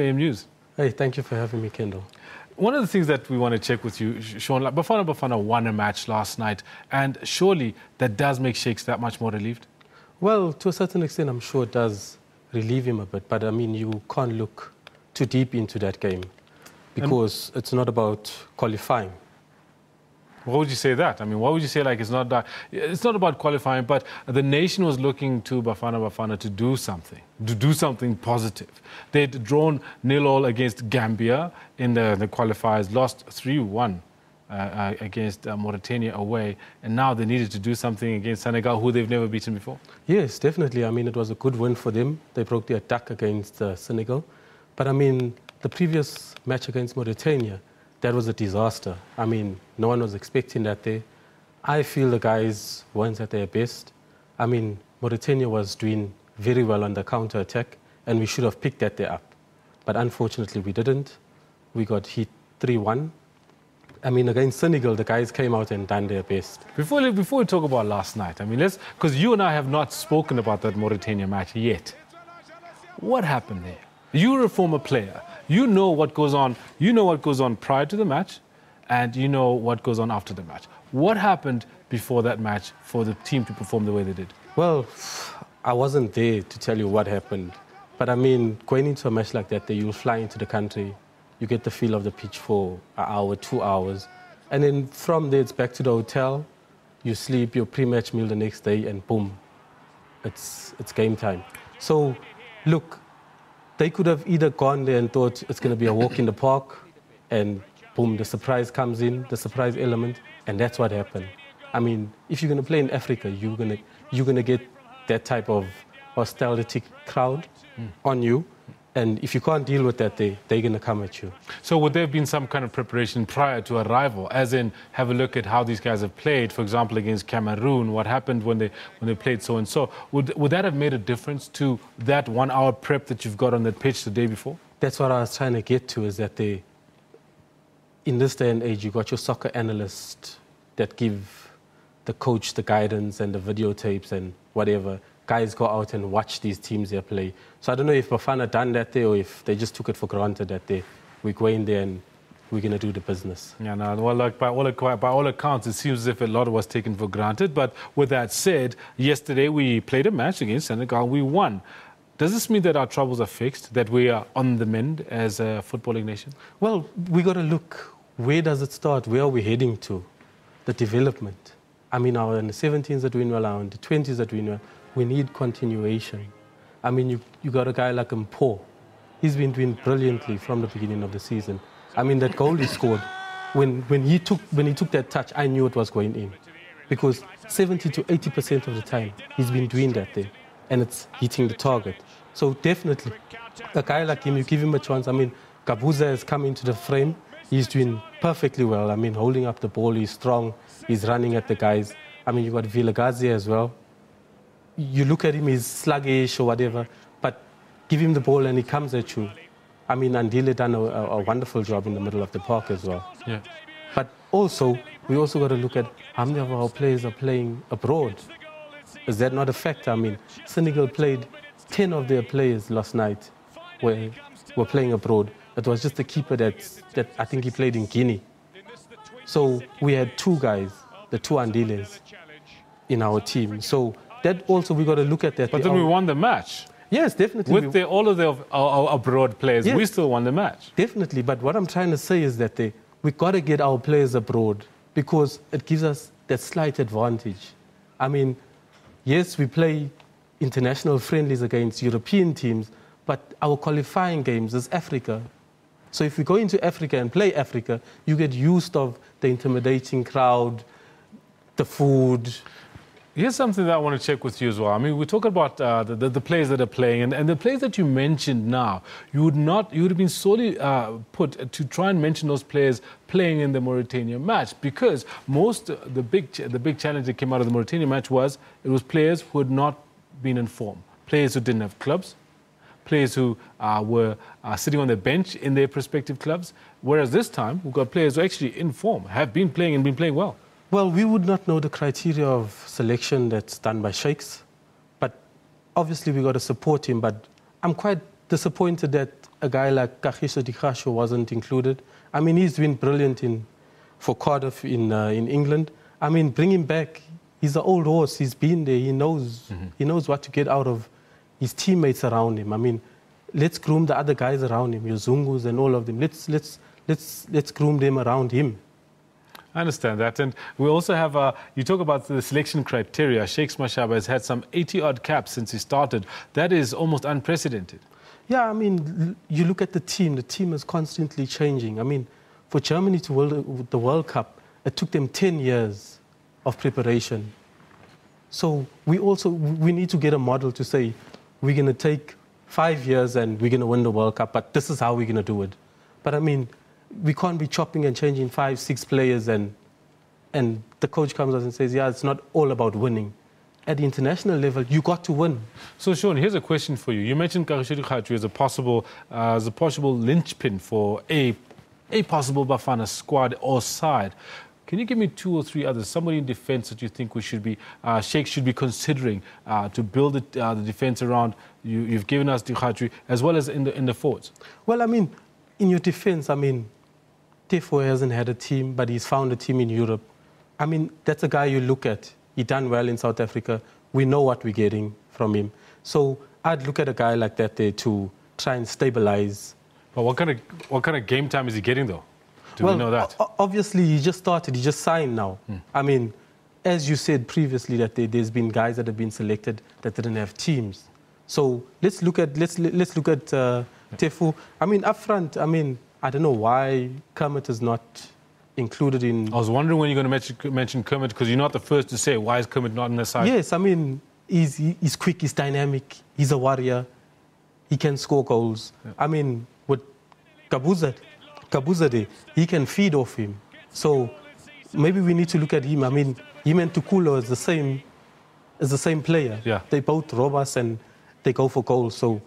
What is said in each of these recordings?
AM News. Hey, thank you for having me, Kendall. One of the things that we want to check with you, Shaun, like Bafana won a match last night, and surely that does make Shakes that much more relieved? Well, to a certain extent, I'm sure it does relieve him a bit, but I mean, you can't look too deep into that game because it's not about qualifying. Why would you say that? I mean, why would you say like it's not about qualifying, but the nation was looking to Bafana to do something positive. They'd drawn 0-0 against Gambia in the qualifiers, lost 3-1 against Mauritania away, and now they needed to do something against Senegal, who they've never beaten before. Yes, definitely. I mean, it was a good win for them. They broke their duck against Senegal. But I mean, the previous match against Mauritania, that was a disaster. I mean, no one was expecting that there. I feel the guys weren't at their best. I mean, Mauritania was doing very well on the counter-attack, and we should have picked that there up. But unfortunately, we didn't. We got hit 3-1. I mean, against Senegal, the guys came out and done their best. Before we talk about last night, I mean, because you and I have not spoken about that Mauritania match yet. What happened there? You're a former player. You know what goes on. You know what goes on prior to the match, and you know what goes on after the match. What happened before that match for the team to perform the way they did? Well, I wasn't there to tell you what happened. But I mean, going into a match like that, you'll fly into the country, you get the feel of the pitch for an hour, 2 hours, and then from there it's back to the hotel, you sleep, your pre-match meal the next day, and boom, it's game time. So, look, they could have either gone there and thought it's going to be a walk in the park, and boom, the surprise comes in, the surprise element, and that's what happened. I mean, if you're going to play in Africa, you're going to get that type of hostility crowd on you, and if you can't deal with that, they're going to come at you. So would there have been some kind of preparation prior to arrival, as in have a look at how these guys have played, for example, against Cameroon, what happened when they played so-and-so? Would that have made a difference to that 1 hour prep that you've got on that pitch the day before? That's what I was trying to get to, is that in this day and age, you got your soccer analysts that give the coach the guidance and the videotapes and whatever. Guys go out and watch these teams they play. So I don't know if Bafana done that there or if they just took it for granted that we go in there and we're going to do the business. Yeah, no, well, like by all accounts, it seems as if a lot was taken for granted. But with that said, yesterday we played a match against Senegal. We won. Does this mean that our troubles are fixed, that we are on the mend as a footballing nation? Well, we got to look, where does it start? Where are we heading to? The development. I mean, our in the 17s are doing well, our in the 20s are doing well. We need continuation. I mean, you got a guy like Mpo. He's been doing brilliantly from the beginning of the season. I mean, that goal he scored, when he took that touch, I knew it was going in. Because 70 to 80% of the time, he's been doing that there. And it's hitting the target. So definitely, a guy like him, you give him a chance. I mean, Gabuza has come into the frame. He's doing perfectly well. I mean, holding up the ball, he's strong. He's running at the guys. I mean, you got Vilagazi as well. You look at him, he's sluggish or whatever, but give him the ball and he comes at you. I mean, Andile done a wonderful job in the middle of the park as well. Yeah. But also, we also got to look at how many of our players are playing abroad. Is that not a fact? I mean, Senegal played 10 of their players last night were playing abroad. It was just the keeper that I think he played in Guinea. So we had two guys, the two Andiles, in our team. So that also, we got to look at that. But then we won the match. Yes, definitely. With all of our abroad players, yes, we still won the match. Definitely. But what I'm trying to say is that we got to get our players abroad because it gives us that slight advantage. I mean, yes, we play international friendlies against European teams, but our qualifying games is Africa. So if we go into Africa and play Africa, you get used of the intimidating crowd, the food. Here's something that I want to check with you as well. I mean, we talk about the players that are playing, and the players that you mentioned now, you would have been solely put to try and mention those players playing in the Mauritania match, because the big challenge that came out of the Mauritania match was players who had not been in form, players who didn't have clubs, players who were sitting on the bench in their respective clubs, whereas this time we've got players who are actually in form, have been playing and been playing well. Well, we would not know the criteria of selection that's done by Shakes, but obviously we got to support him. But I'm quite disappointed that a guy like Kagiso Dikgasho wasn't included. I mean, he's been brilliant for Cardiff in England. I mean, bring him back. He's an old horse. He's been there. He knows what to get out of his teammates around him. I mean, let's groom the other guys around him, your Zungus and all of them. Let's groom them around him. I understand that. And we also have, you talk about the selection criteria. Sheikh Mashaba has had some 80-odd caps since he started. That is almost unprecedented. Yeah, I mean, you look at the team is constantly changing. I mean, for Germany to win the World Cup, it took them 10 years of preparation. So we need to get a model to say, we're going to take 5 years and we're going to win the World Cup, but this is how we're going to do it. But I mean, we can't be chopping and changing 5, 6 players and the coach comes out and says, yeah, it's not all about winning. At the international level, you got to win. So, Shaun, here's a question for you. You mentioned Kagiso Dikgasho as a possible linchpin for a possible Bafana squad or side. Can you give me 2 or 3 others, somebody in defence that you think we should be, Sheikh should be considering to build the defence around? You've given us Dikgasho as well as in the forwards. Well, I mean, in your defence, I mean, Tefo hasn't had a team, but he's found a team in Europe. I mean, that's a guy you look at. He done well in South Africa. We know what we're getting from him. So I'd look at a guy like that there to try and stabilise. But what kind of game time is he getting, though? Do we know that? Obviously, he just started. He just signed now. I mean, as you said previously, that there's been guys that have been selected that didn't have teams. So let's look at Tefo. I mean, up front, I mean, I don't know why Kermit is not included in... I was wondering when you're going to mention Kermit, because you're not the first to say, why is Kermit not on the side? Yes, I mean, he's quick, he's dynamic, he's a warrior, he can score goals. Yeah. I mean, with Kabuzade, he can feed off him. So maybe we need to look at him. I mean, him and Tukulo is the same player. Yeah. They both robust and they go for goals. So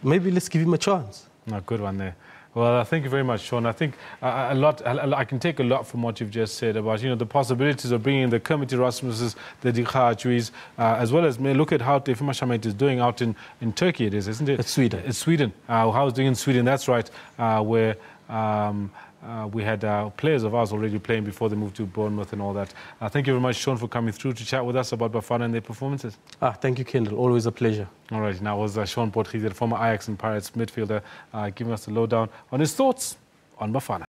maybe let's give him a chance. No, good one there. Well, thank you very much, Shaun. I think I can take a lot from what you've just said about, the possibilities of bringing the Kermit Erasmuses, the Dikgasho's, as well as look at how Tefo Mashaba is doing out in Turkey, it is, isn't it? It's Sweden. It's Sweden. How it's doing in Sweden, that's right, where we had players of ours already playing before they moved to Bournemouth and all that. Thank you very much, Shaun, for coming through to chat with us about Bafana and their performances. Thank you, Kendall. Always a pleasure. All right, now was Shaun Potgieter, former Ajax and Pirates midfielder, giving us the lowdown on his thoughts on Bafana.